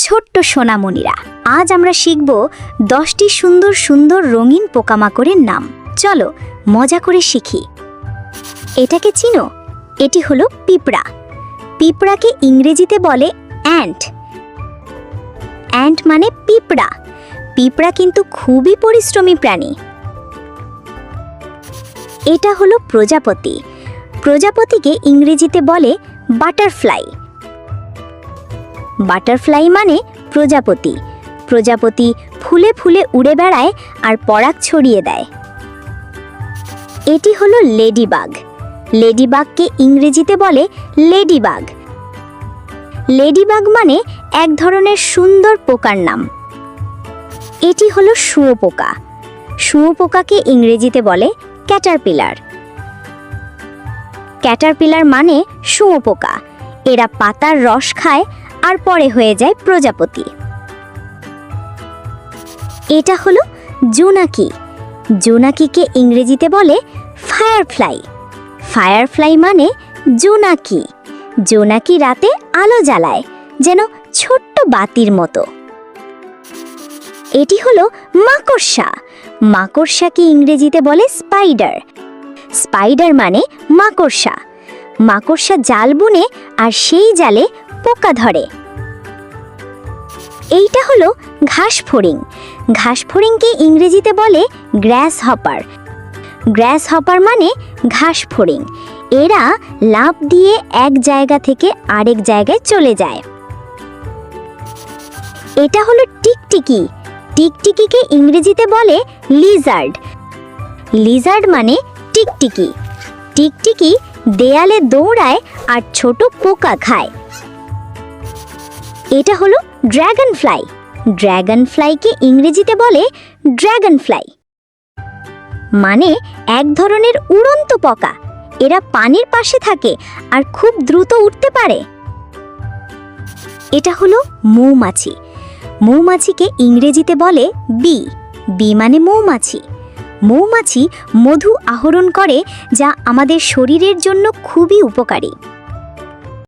ছোট্ট সোনামণিরা, আজ আমরা শিখব 10টি সুন্দর সুন্দর রঙিন পোকামাকড়ের নাম। চলো মজা করে শিখি। এটাকে চিনো? এটি হলো পিঁপড়া। পিঁপড়াকে ইংরেজিতে বলে অ্যান্ট। অ্যান্ট মানে পিঁপড়া। পিঁপড়া কিন্তু খুবই পরিশ্রমী প্রাণী। এটা হলো প্রজাপতি। প্রজাপতিকে ইংরেজিতে বলে বাটারফ্লাই। বাটারফ্লাই মানে প্রজাপতি। প্রজাপতি ফুলে ফুলে উড়ে বেড়ায় আর পরাগ ছড়িয়ে দেয়। এটি হলো লেডিবাগ। লেডিবাগকে ইংরেজিতে বলে লেডিবাগ। লেডিবাগ মানে এক ধরনের সুন্দর পোকার নাম। এটি হলো শুঁয়োপোকা। শুঁয়োপোকাকে ইংরেজিতে বলে ক্যাটারপিলার। ক্যাটারপিলার মানে শুঁয়োপোকা। এরা পাতার রস খায় আর পরে হয়ে যায় প্রজাপতি। এটা হলো জোনাকি। জোনাকিকে ইংরেজিতে বলে ফায়ারফ্লাই। ফায়ারফ্লাই মানে জোনাকি। জোনাকি রাতে আলো জ্বালায়, যেন ছোট্ট বাতির মতো। এটি হলো মাকড়সা। মাকড়সাকে ইংরেজিতে বলে স্পাইডার। স্পাইডার মানে মাকড়সা। মাকড়সা জাল বুনে আর সেই জালে পোকা ধরে। এইটা হলো ঘাসফড়িং। ঘাসফড়িংকে ইংরেজিতে বলে গ্রাস হপার। গ্রাস হপার মানে ঘাসফড়িং। এরা লাফ দিয়ে এক জায়গা থেকে আরেক জায়গায় চলে যায়। এটা হলো টিকটিকি। টিকটিকিকে ইংরেজিতে বলে লিজার্ড। লিজার্ড মানে টিকটিকি। টিকটিকি দেয়ালে দৌড়ায় আর ছোট পোকা খায়। এটা হলো ড্রাগন ফ্লাই। ড্রাগন ফ্লাইকে ইংরেজিতে বলে ড্রাগন ফ্লাই, মানে এক ধরনের উড়ন্ত পোকা। এরা পানির পাশে থাকে আর খুব দ্রুত উঠতে পারে। এটা হলো মৌমাছি। মৌমাছিকে ইংরেজিতে বলে বি। বি মানে মৌমাছি। মৌমাছি মধু আহরণ করে, যা আমাদের শরীরের জন্য খুবই উপকারী।